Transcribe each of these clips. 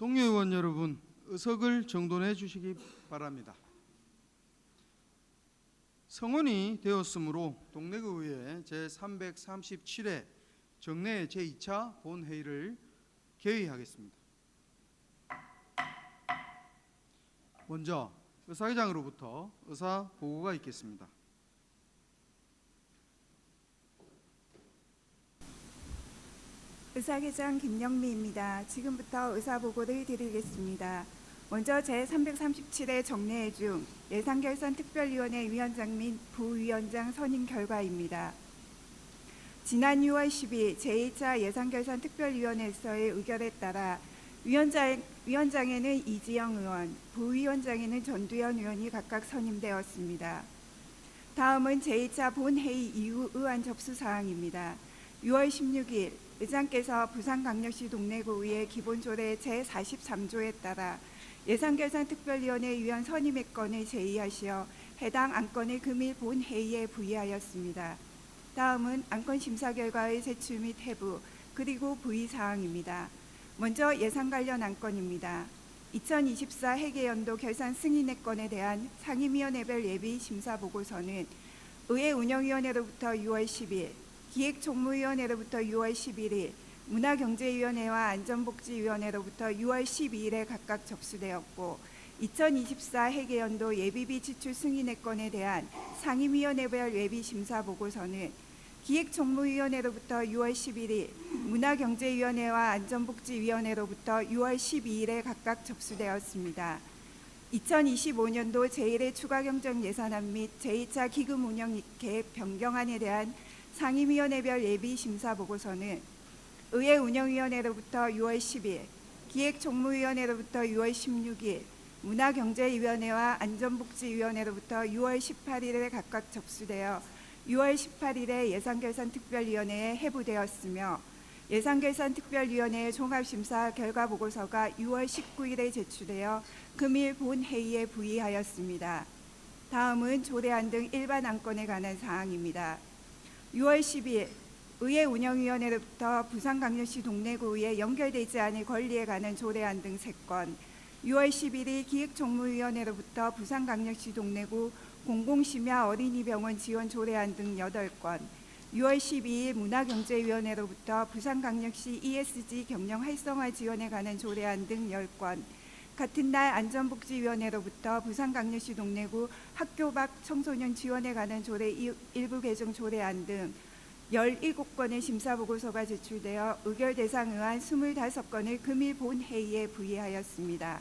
동료 의원 여러분, 의석을 정돈해 주시기 바랍니다. 성원이 되었으므로 동래구의회 제337회 정례 제2차 본회의를 개의하겠습니다. 먼저 의사회장으로부터 의사 보고가 있겠습니다. 의사회장 김영미입니다. 지금부터 의사보고를 드리겠습니다. 먼저 제337회 정례회 중 예산결산특별위원회 위원장 및 부위원장 선임 결과입니다. 지난 6월 10일 제1차 예산결산특별위원회에서의 의결에 따라 위원장에는 이지영 의원, 부위원장에는 전두현 의원이 각각 선임되었습니다. 다음은 제1차 본회의 이후 의안 접수사항입니다. 6월 16일 의장께서 부산광역시 동래구의회 기본조례 제43조에 따라 예산결산특별위원회 위원 선임의 건을 제의하시어 해당 안건을 금일 본회의에 부의하였습니다. 다음은 안건 심사 결과의 제출 및 해부 그리고 부의사항입니다. 먼저 예산 관련 안건입니다. 2024 회계연도 결산 승인의 건에 대한 상임위원회별 예비 심사 보고서는 의회 운영위원회로부터 6월 10일, 기획총무위원회로부터 6월 11일, 문화경제위원회와 안전복지위원회로부터 6월 12일에 각각 접수되었고 2024 회계연도 예비비 지출 승인의 건에 대한 상임위원회별 예비심사 보고서는 기획총무위원회로부터 6월 11일, 문화경제위원회와 안전복지위원회로부터 6월 12일에 각각 접수되었습니다. 2025년도 제1회 추가경정 예산안 및 제2차 기금 운영 계획 변경안에 대한 상임위원회별 예비심사 보고서는 의회 운영위원회로부터 6월 10일, 기획총무위원회로부터 6월 16일, 문화경제위원회와 안전복지위원회로부터 6월 18일에 각각 접수되어 6월 18일에 예산결산특별위원회에 회부되었으며 예산결산특별위원회의 종합심사 결과보고서가 6월 19일에 제출되어 금일 본회의에 부의하였습니다. 다음은 조례안 등 일반 안건에 관한 사항입니다. 6월 10일 의회 운영위원회로부터 부산광역시 동래구의회 연결되지 않을 권리에 관한 조례안 등 3건, 6월 11일 기획총무위원회로부터 부산광역시 동래구 공공심야 어린이병원 지원 조례안 등 8건, 6월 12일 문화경제위원회로부터 부산광역시 ESG 경영 활성화 지원에 관한 조례안 등 10건, 같은 날 안전복지위원회로부터 부산광역시 동래구 학교 밖 청소년 지원에 관한 조례 일부 개정 조례안 등 17건의 심사보고서가 제출되어 의결 대상 의안 25건을 금일 본회의에 부의하였습니다.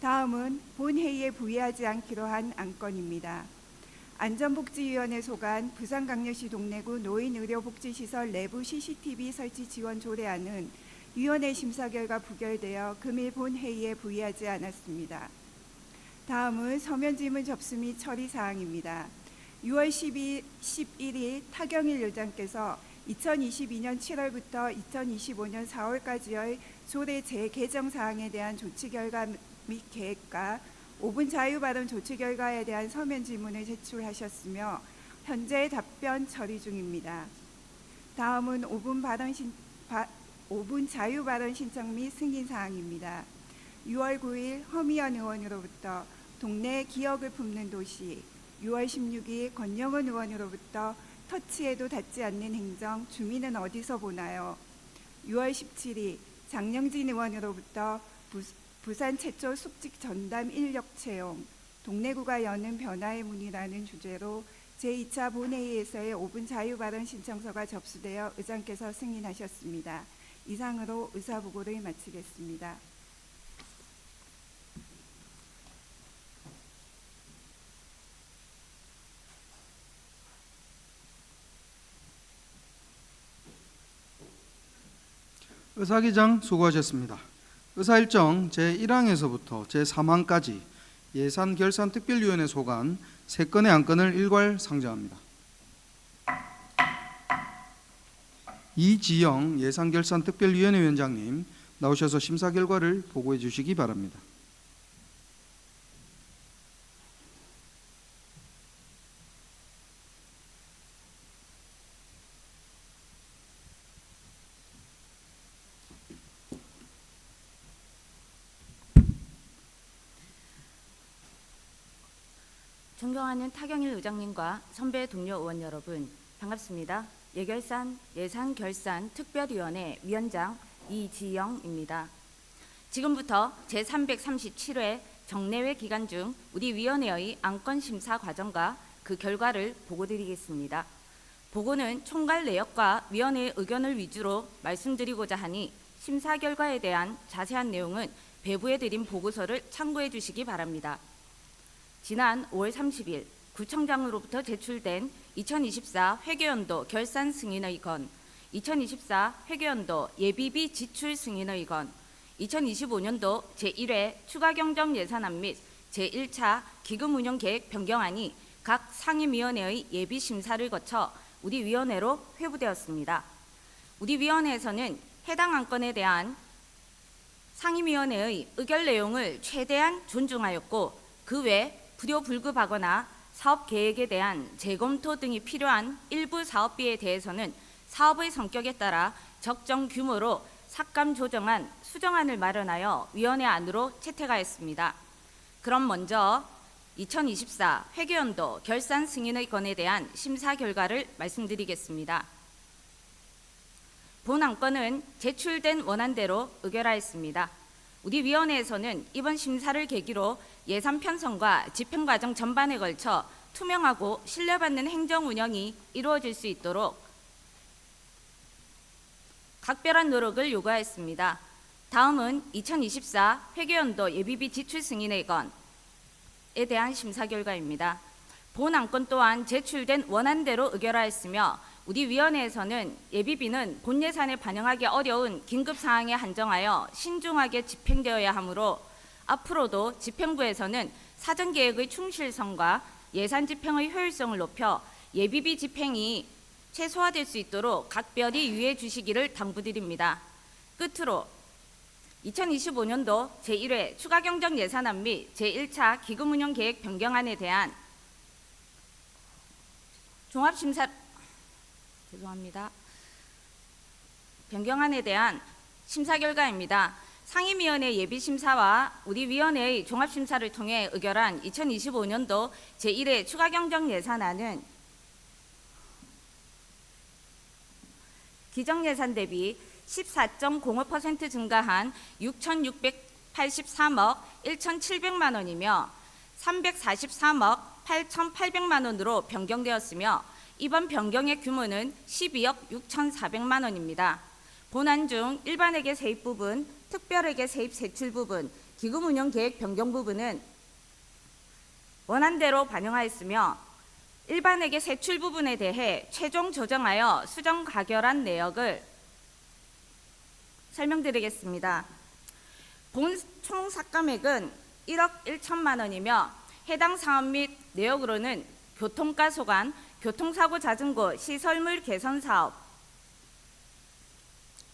다음은 본회의에 부의하지 않기로 한 안건입니다. 안전복지위원회 소관 부산광역시 동래구 노인의료복지시설 내부 CCTV 설치 지원 조례안은 위원회 심사 결과 부결되어 금일 본회의에 부의하지 않았습니다. 다음은 서면질문 접수 및 처리 사항입니다. 6월 11일 타경일 의장께서 2022년 7월부터 2025년 4월까지의 조례 재개정 사항에 대한 조치 결과 및 계획과 5분 자유발언 조치 결과에 대한 서면 질문을 제출하셨으며 현재 답변 처리 중입니다. 다음은 5분 자유발언 신청 및 승인 사항입니다. 6월 9일 허미연 의원으로부터 동네 기억을 품는 도시, 6월 16일 권영은 의원으로부터 터치에도 닿지 않는 행정, 주민은 어디서 보나요? 6월 17일 장영진 의원으로부터 부산 최초 숙직 전담 인력 채용, 동래구가 여는 변화의 문이라는 주제로 제2차 본회의에서의 5분 자유발언 신청서가 접수되어 의장께서 승인하셨습니다. 이상으로 의사보고를 마치겠습니다. 의사기장 수고하셨습니다. 의사일정 제1항에서부터 제3항까지 예산결산특별위원회 소관 3건의 안건을 일괄 상정합니다. 이지영 예산결산특별위원회 위원장님 나오셔서 심사 결과를 보고해 주시기 바랍니다. 존경하는 타경일 의장님과 선배 동료 의원 여러분, 반갑습니다. 예결산 예산결산 특별위원회 위원장 이지영입니다. 지금부터 제337회 정례회 기간 중 우리 위원회의 안건 심사 과정과 그 결과를 보고드리겠습니다. 보고는 총괄 내역과 위원회의 의견을 위주로 말씀드리고자 하니 심사 결과에 대한 자세한 내용은 배부해 드린 보고서를 참고해 주시기 바랍니다. 지난 5월 30일 구청장으로부터 제출된 2024 회계연도 결산 승인의 건, 2024 회계연도 예비비 지출 승인의 건, 2025년도 제1회 추가경정 예산안 및 제1차 기금운용계획 변경안이 각 상임위원회의 예비심사를 거쳐 우리 위원회로 회부되었습니다. 우리 위원회에서는 해당 안건에 대한 상임위원회의 의결 내용을 최대한 존중하였고, 그 외 불효불급하거나 사업계획에 대한 재검토 등이 필요한 일부 사업비에 대해서는 사업의 성격에 따라 적정 규모로 삭감 조정안, 수정안을 마련하여 위원회 안으로 채택하였습니다. 그럼 먼저 2024 회계연도 결산 승인의 건에 대한 심사 결과를 말씀드리겠습니다. 본 안건은 제출된 원안대로 의결하였습니다. 우리 위원회에서는 이번 심사를 계기로 예산 편성과 집행 과정 전반에 걸쳐 투명하고 신뢰받는 행정 운영이 이루어질 수 있도록 각별한 노력을 요구하였습니다. 다음은 2024 회계연도 예비비 지출 승인의 건에 대한 심사 결과입니다. 본 안건 또한 제출된 원안대로 의결하였으며, 우리 위원회에서는 예비비는 본 예산에 반영하기 어려운 긴급 사항에 한정하여 신중하게 집행되어야 하므로 앞으로도 집행부에서는 사전 계획의 충실성과 예산 집행의 효율성을 높여 예비비 집행이 최소화될 수 있도록 각별히 유의해 주시기를 당부드립니다. 끝으로 2025년도 제1회 추가경정 예산안 및 제1차 기금운용계획 변경안에 대한 변경안에 대한 심사 결과입니다. 상임위원회 예비심사와 우리 위원회의 종합심사를 통해 의결한 2025년도 제1회 추가경정 예산안은 기정예산 대비 14.05% 증가한 6,683억 1,700만 원이며 343억 8,800만 원으로 변경되었으며, 이번 변경의 규모는 12억 6,400만 원입니다. 본안 중 일반회계 세입 부분, 특별회계 세입 세출 부분, 기금운용계획 변경 부분은 원안대로 반영하였으며, 일반회계 세출 부분에 대해 최종 조정하여 수정 가결한 내역을 설명드리겠습니다. 본 총 삭감액은 1억 1천만 원이며, 해당 사업 및 내역으로는 교통가 소관, 교통사고 자전거 시설물 개선 사업,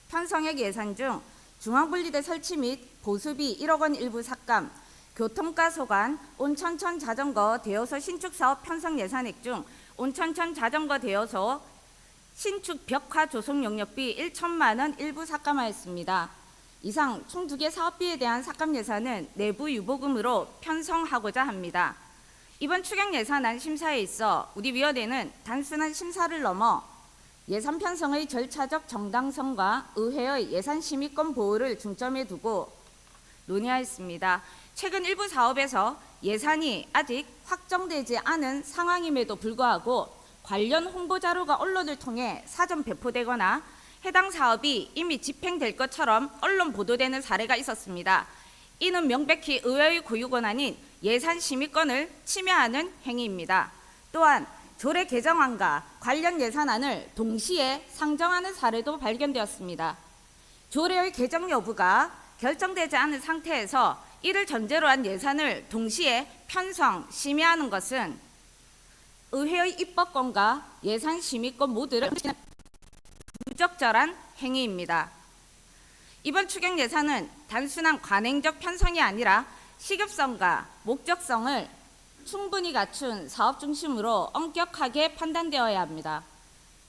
편성액 예산 중 중앙분리대 설치 및 보수비 1억 원 일부 삭감, 교통가 소관, 온천천 자전거 대여소 신축 사업 편성 예산액 중 온천천 자전거 대여소 신축 벽화 조성 용역비 1천만 원 일부 삭감하였습니다. 이상 총 2개 사업비에 대한 삭감 예산은 내부 유보금으로 편성하고자 합니다. 이번 추경 예산안 심사에 있어 우리 위원회는 단순한 심사를 넘어 예산 편성의 절차적 정당성과 의회의 예산 심의권 보호를 중점에 두고 논의하였습니다. 최근 일부 사업에서 예산이 아직 확정되지 않은 상황임에도 불구하고 관련 홍보 자료가 언론을 통해 사전 배포되거나 해당 사업이 이미 집행될 것처럼 언론 보도되는 사례가 있었습니다. 이는 명백히 의회의 고유 권한인 예산 심의권을 침해하는 행위입니다. 또한 조례 개정안과 관련 예산안을 동시에 상정하는 사례도 발견되었습니다. 조례의 개정 여부가 결정되지 않은 상태에서 이를 전제로 한 예산을 동시에 편성, 심의하는 것은 의회의 입법권과 예산 심의권 모두를 부적절한 행위입니다. 이번 추경 예산은 단순한 관행적 편성이 아니라 시급성과 목적성을 충분히 갖춘 사업 중심으로 엄격하게 판단되어야 합니다.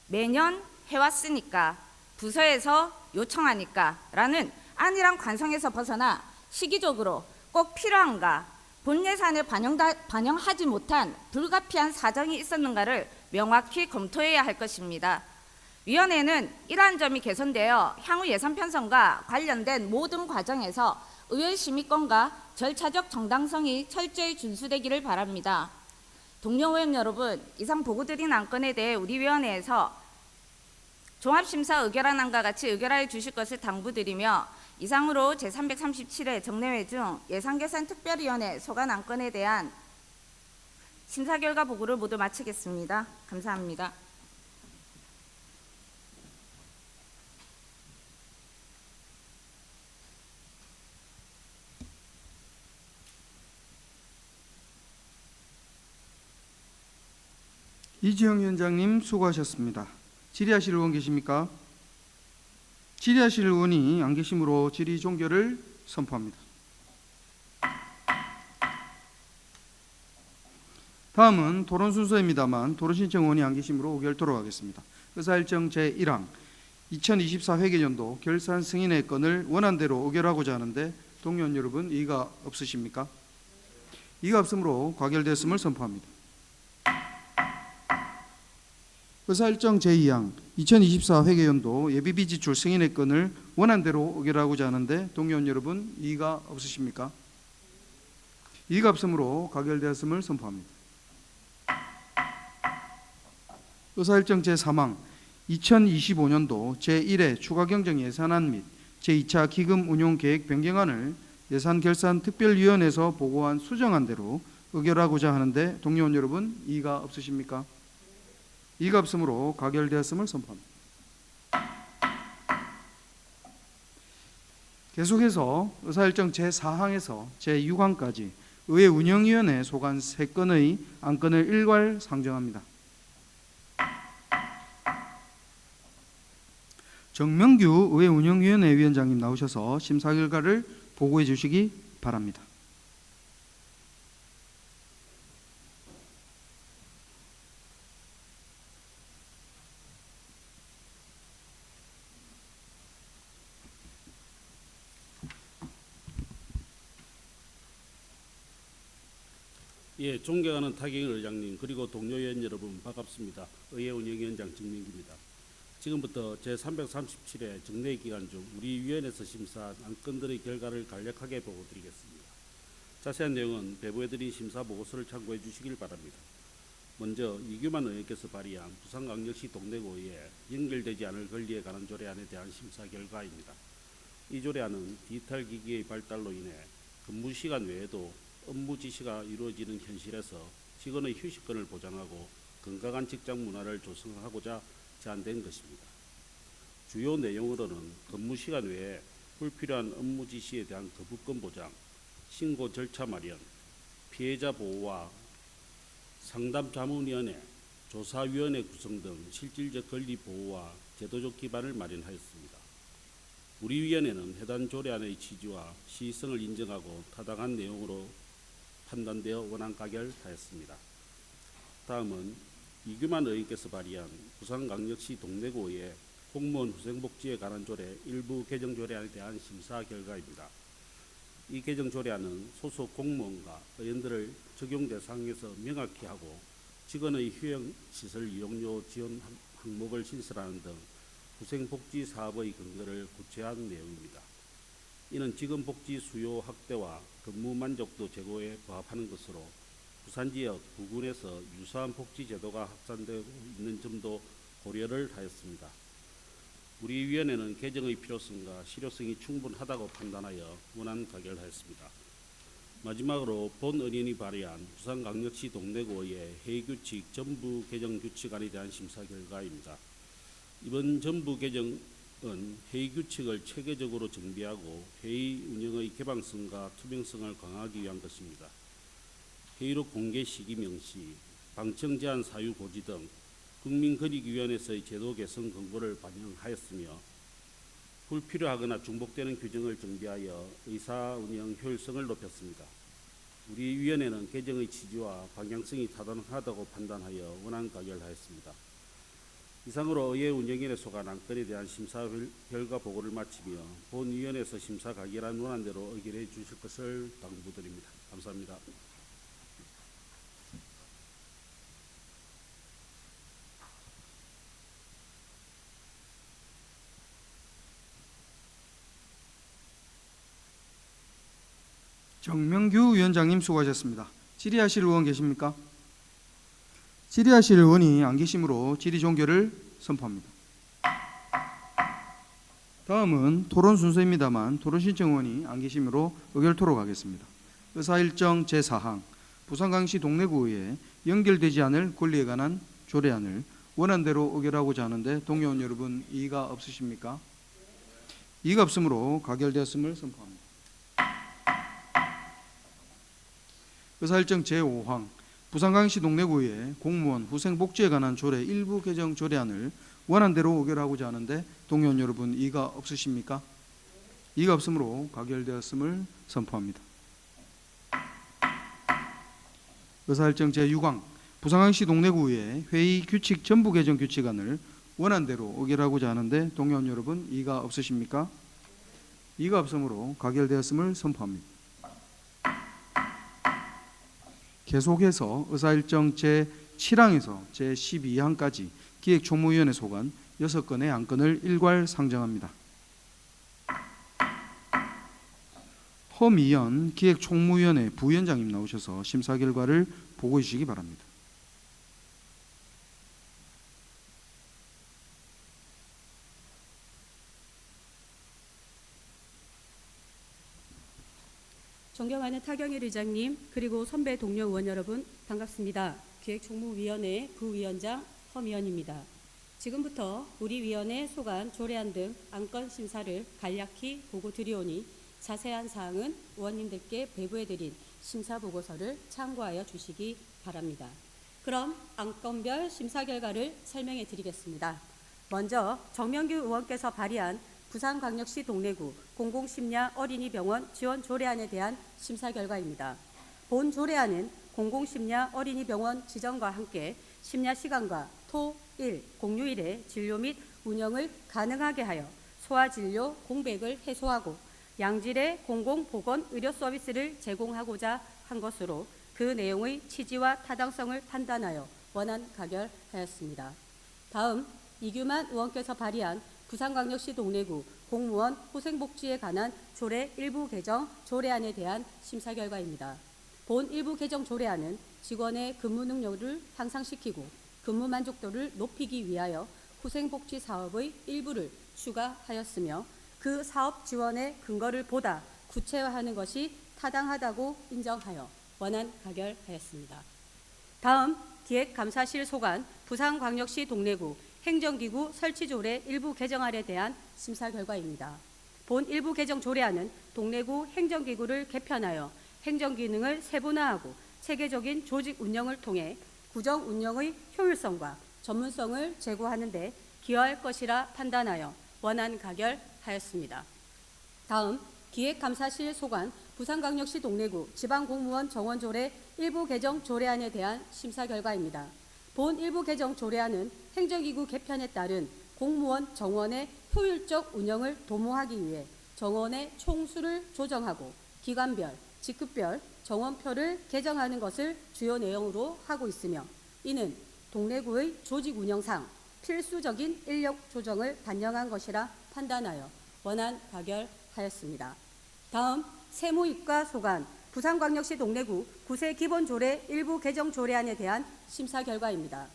매년 해왔으니까, 부서에서 요청하니까 라는 안일한 관성에서 벗어나 시기적으로 꼭 필요한가, 본 예산에 반영하지 못한 불가피한 사정이 있었는가를 명확히 검토해야 할 것입니다. 위원회는 이러한 점이 개선되어 향후 예산 편성과 관련된 모든 과정에서 의회 심의권과 절차적 정당성이 철저히 준수되기를 바랍니다. 동료 의원 여러분, 이상 보고드린 안건에 대해 우리 위원회에서 종합심사 의결안과 같이 의결하여 주실 것을 당부드리며 이상으로 제337회 정례회 중 예산결산특별위원회 소관 안건에 대한 심사 결과 보고를 모두 마치겠습니다. 감사합니다. 이지영 위원장님 수고하셨습니다. 질의하실 의원 계십니까? 질의하실 의원이 안 계시므로 질의 종결을 선포합니다. 다음은 토론 순서입니다만 토론 신청 의원이 안 계시므로 의결토록 하겠습니다. 의사일정 제1항 2024 회계연도 결산 승인의 건을 원안대로 의결하고자 하는데 동료 의원 여러분 이의가 없으십니까? 이의가 없으므로 과결됐음을 선포합니다. 의사일정 제2항 2024 회계연도 예비비 지출 승인의 건을 원안대로 의결하고자 하는데 동료 의원 여러분 이의가 없으십니까? 이의가 없으므로 가결되었음을 선포합니다. 의사일정 제3항 2025년도 제1회 추가경정 예산안 및 제2차 기금 운용 계획 변경안을 예산결산특별위원회에서 보고한 수정안대로 의결하고자 하는데 동료 의원 여러분 이의가 없으십니까? 이의가 없으므로 가결되었음을 선포합니다. 계속해서 의사일정 제4항에서 제6항까지 의회 운영위원회 소관 3건의 안건을 일괄 상정합니다. 정명규 의회 운영위원회 위원장님 나오셔서 심사 결과를 보고해 주시기 바랍니다. 예, 존경하는 타경일 의장님 그리고 동료 의원 여러분 반갑습니다. 의회 운영위원장 정민기입니다. 지금부터 제337회 정례 기간 중 우리 위원회에서 심사한 안건들의 결과를 간략하게 보고드리겠습니다. 자세한 내용은 배부해드린 심사 보고서를 참고해 주시길 바랍니다. 먼저 이규만 의원께서 발의한 부산광역시 동래구의회 연결되지 않을 권리에 관한 조례안에 대한 심사 결과입니다. 이 조례안은 디지털 기기의 발달로 인해 근무 시간 외에도 업무 지시가 이루어지는 현실에서 직원의 휴식권을 보장하고 건강한 직장 문화를 조성하고자 제안된 것입니다. 주요 내용으로는 근무 시간 외에 불필요한 업무 지시에 대한 거부권 보장, 신고 절차 마련, 피해자 보호와 상담자문위원회, 조사위원회 구성 등 실질적 권리 보호와 제도적 기반을 마련하였습니다. 우리 위원회는 해당 조례안의 취지와 시의성을 인정하고 타당한 내용으로 판단되어 원안 가결하였습니다. 다음은 이규만 의원께서 발의한 부산광역시 동래구의회 공무원 후생복지에 관한 조례 일부 개정 조례안에 대한 심사 결과입니다. 이 개정 조례안은 소속 공무원과 의원들을 적용 대상에서 명확히 하고 직원의 휴양시설 이용료 지원 항목을 신설하는 등 후생복지 사업의 근거를 구체화한 내용입니다. 이는 직원 복지 수요 확대와 근무 만족도 제고에 부합하는 것으로 부산 지역 부근에서 유사한 복지 제도가 확산되고 있는 점도 고려를 하였습니다. 우리 위원회는 개정의 필요성과 실효성이 충분하다고 판단하여 원안 가결하였습니다. 마지막으로 본 의원이 발의한 부산광역시 동래구의회 회의규칙 전부 개정 규칙안에 대한 심사 결과입니다. 이번 전부 개정은 회의규칙을 체계적으로 정비하고 회의 운영의 개방성과 투명성을 강화하기 위한 것입니다. 회의록 공개 시기 명시, 방청 제한 사유 고지 등 국민권익위원회에서의 제도 개선 권고를 반영하였으며 불필요하거나 중복되는 규정을 정비하여 의사 운영 효율성을 높였습니다. 우리 위원회는 개정의 취지와 방향성이 타당하다고 판단하여 원안 가결하였습니다. 이상으로 의회 운영위원회 소관 안건에 대한 심사 결과 보고를 마치며 본위원회에서 심사 가결한 원안대로 의결해 주실 것을 당부드립니다. 감사합니다. 정명규 위원장님 수고하셨습니다. 질의하실 의원 계십니까? 질의하실 의원이 안 계시므로 질의 종결을 선포합니다. 다음은 토론 순서입니다만 토론 신청 의원이 안 계시므로 의결 토론하겠습니다. 의사일정 제4항 부산광역시 동래구의회 연결되지 않을 권리에 관한 조례안을 원안대로 의결하고자 하는데 동의원 여러분 이의가 없으십니까? 이의가 없으므로 가결되었음을 선포합니다. 의사일정 제5항 부산광역시 동래구의회 공무원 후생복지에 관한 조례 일부 개정 조례안을 원안대로 의결하고자 하는데 동의원 여러분 이의가 없으십니까? 이의가 없으므로 가결되었음을 선포합니다. 의사일정 제6항 부산광역시 동래구의회 회의 규칙 전부 개정 규칙안을 원안대로 의결하고자 하는데 동의원 여러분 이의가 없으십니까? 이의가 없으므로 가결되었음을 선포합니다. 계속해서 의사일정 제7항에서 제12항까지 기획총무위원회 소관 6건의 안건을 일괄 상정합니다. 허미연 기획총무위원회 부위원장님 나오셔서 심사 결과를 보고해 주시기 바랍니다. 존경하는 타경일 의장님 그리고 선배 동료 의원 여러분 반갑습니다. 기획총무위원회 부위원장 허미연입니다. 지금부터 우리 위원회 소관 조례안 등 안건 심사를 간략히 보고 드리오니 자세한 사항은 의원님들께 배부해드린 심사보고서를 참고하여 주시기 바랍니다. 그럼 안건별 심사 결과를 설명해 드리겠습니다. 먼저 정명규 의원께서 발의한 부산광역시 동래구 공공심야 어린이병원 지원 조례안에 대한 심사 결과입니다. 본 조례안은 공공심야 어린이병원 지정과 함께 심야 시간과 토, 일, 공휴일에 진료 및 운영을 가능하게 하여 소아진료 공백을 해소하고 양질의 공공보건 의료 서비스를 제공하고자 한 것으로 그 내용의 취지와 타당성을 판단하여 원안 가결하였습니다. 다음 이규만 의원께서 발의한 부산광역시 동래구 공무원 후생복지에 관한 조례 일부 개정 조례안에 대한 심사 결과입니다. 본 일부 개정 조례안은 직원의 근무 능력을 향상시키고 근무 만족도를 높이기 위하여 후생복지 사업의 일부를 추가하였으며 그 사업 지원의 근거를 보다 구체화하는 것이 타당하다고 인정하여 원안 가결하였습니다. 다음 기획감사실 소관 부산광역시 동래구 행정기구 설치조례 일부 개정안에 대한 심사 결과입니다. 본 일부 개정 조례안은 동래구 행정기구를 개편하여 행정기능을 세분화하고 체계적인 조직 운영을 통해 구정 운영의 효율성과 전문성을 제고하는 데 기여할 것이라 판단하여 원안 가결하였습니다. 다음 기획감사실 소관 부산광역시 동래구 지방공무원 정원조례 일부 개정 조례안에 대한 심사 결과입니다. 본 일부 개정 조례안은 행정기구 개편에 따른 공무원 정원의 효율적 운영을 도모하기 위해 정원의 총수를 조정하고 기관별, 직급별 정원표를 개정하는 것을 주요 내용으로 하고 있으며 이는 동래구의 조직 운영상 필수적인 인력 조정을 반영한 것이라 판단하여 원안 가결하였습니다. 다음 세무이과 소관 부산광역시 동래구 구세기본조례 일부 개정 조례안에 대한 심사 결과입니다.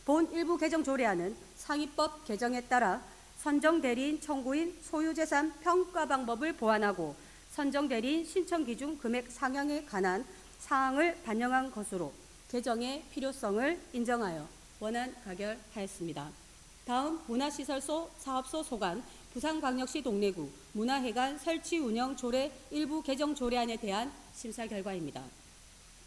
본 일부 개정 조례안은 상위법 개정에 따라 선정대리인 청구인 소유재산 평가 방법을 보완하고 선정대리인 신청기준 금액 상향에 관한 사항을 반영한 것으로 개정의 필요성을 인정하여 원안 가결하였습니다. 다음 문화시설소 사업소 소관 부산광역시 동래구 문화회관 설치 운영 조례 일부 개정 조례안에 대한 심사 결과입니다.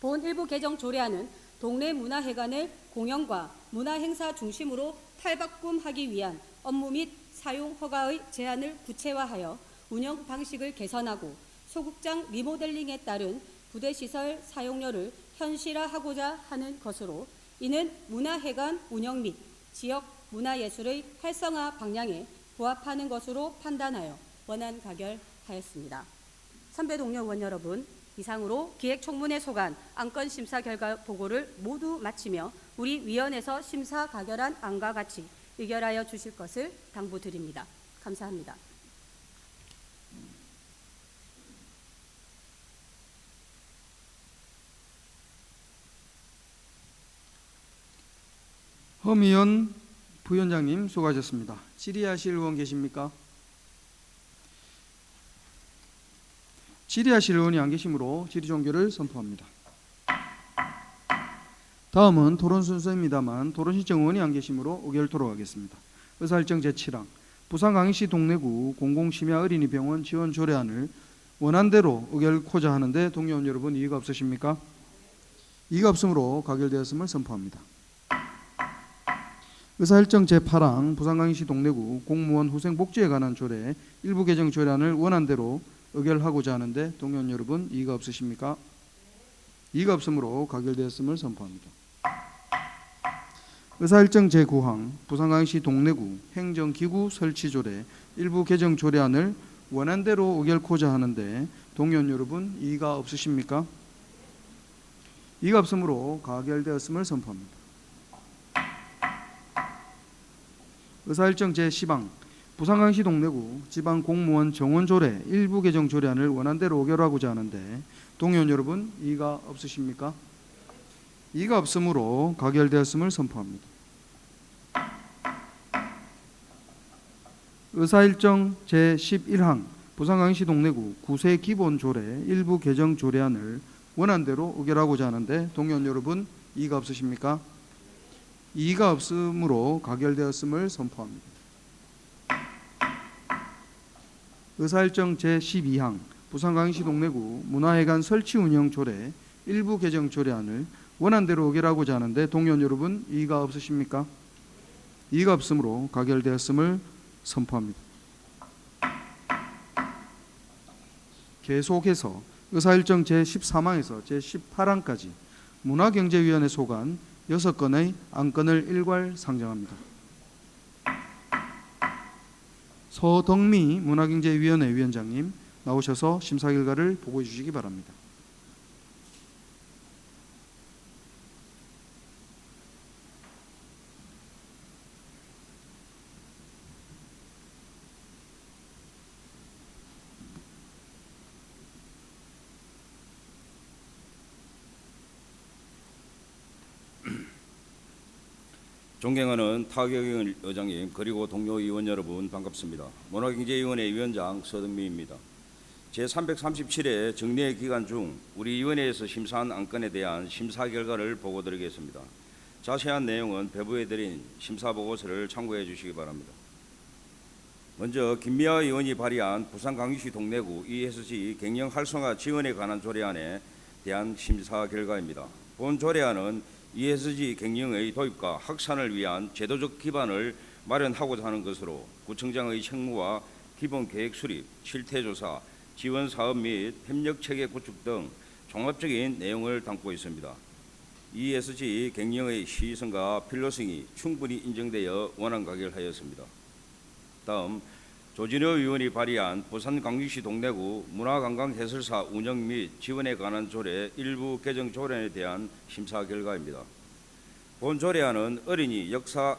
본 일부 개정 조례안은 동래 문화회관을 공연과 문화행사 중심으로 탈바꿈하기 위한 업무 및 사용 허가의 제한을 구체화하여 운영 방식을 개선하고 소극장 리모델링에 따른 부대시설 사용료를 현실화하고자 하는 것으로 이는 문화회관 운영 및 지역 문화예술의 활성화 방향에 부합하는 것으로 판단하여 원안 가결하였습니다. 선배 동료 의원 여러분, 이상으로 기획총문에 소관 안건 심사 결과 보고를 모두 마치며 우리 위원회에서 심사 가결한 안과 같이 의결하여 주실 것을 당부드립니다. 감사합니다. 허미연 부위원장님 수고하셨습니다. 질의하실 의원 계십니까? 질의하실 의원이 안 계시므로 질의 종결을 선포합니다. 다음은 토론 순서입니다만 토론 신청 의원이 안 계시므로 의결토록 하겠습니다. 의사일정 제7항 부산광역시 동래구 공공심야 어린이병원 지원 조례안을 원안대로 의결코자 하는데 동료 의원 여러분 이의가 없으십니까? 이의가 없으므로 가결되었음을 선포합니다. 의사일정 제8항 부산광역시 동래구 공무원 후생복지에 관한 조례 일부 개정 조례안을 원안대로 의결하고자 하는데 동료 의원 여러분 이의가 없으십니까? 이의가 없으므로 가결되었음을 선포합니다. 의사일정 제9항 부산광역시 동래구 행정기구 설치 조례 일부 개정 조례안을 원안대로 의결코자 하는데 동료 의원 여러분 이의가 없으십니까? 이의가 없으므로 가결되었음을 선포합니다. 의사일정 제10항 부산광역시 동래구 지방공무원 정원조례 일부 개정 조례안을 원안대로 의결하고자 하는데 동료 의원 여러분 이의가 없으십니까? 이의가 없으므로 가결되었음을 선포합니다. 의사일정 제11항 부산광역시 동래구 구세기본조례 일부 개정 조례안을 원안대로 의결하고자 하는데 동료 의원 여러분 이의가 없으십니까? 이의가 없으므로 가결되었음을 선포합니다. 의사일정 제12항 부산광역시 동래구 문화회관 설치 운영 조례 일부 개정 조례안을 원안대로 의결하고자 하는데 동료 의원 여러분 이의가 없으십니까? 이의가 없으므로 가결되었음을 선포합니다. 계속해서 의사일정 제13항에서 제18항까지 문화경제위원회 소관 6건의 안건을 일괄 상정합니다. 서덕미 문화경제위원회 위원장님 나오셔서 심사 결과를 보고해 주시기 바랍니다. 존경하는 타경일 의장님 그리고 동료 의원 여러분 반갑습니다. 문화경제위원회 위원장 서덕미입니다. 제337회 정례 기간 중 우리 위원회에서 심사한 안건에 대한 심사 결과를 보고드리겠습니다. 자세한 내용은 배부해 드린 심사 보고서를 참고해 주시기 바랍니다. 먼저 김미아 의원이 발의한 부산광역시 동래구 ESG 갱년 활성화 지원에 관한 조례안에 대한 심사 결과입니다. 본 조례안은 ESG 경영의 도입과 확산을 위한 제도적 기반을 마련하고자 하는 것으로 구청장의 책무와 기본 계획 수립, 실태 조사, 지원 사업 및 협력 체계 구축 등 종합적인 내용을 담고 있습니다. ESG 경영의 시의성과 필요성이 충분히 인정되어 원안 가결하였습니다. 다음 조진호 의원이 발의한 부산광역시 동래구 문화관광해설사 운영 및 지원에 관한 조례 일부 개정 조례에 대한 심사 결과입니다. 본 조례안은 어린이 역사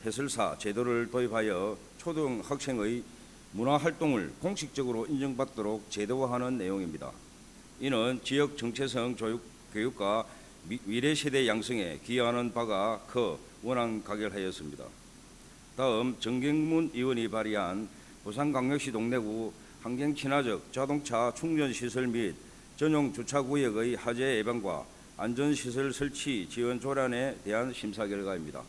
해설사 제도를 도입하여 초등학생의 문화활동을 공식적으로 인정받도록 제도화하는 내용입니다. 이는 지역 정체성 교육과 미래세대 양성에 기여하는 바가 커 원안 가결하였습니다. 다음 정경문 의원이 발의한 부산광역시 동래구 환경친화적 자동차 충전시설 및 전용 주차구역의 화재 예방과 안전시설 설치 지원 조례안에 대한 심사 결과입니다.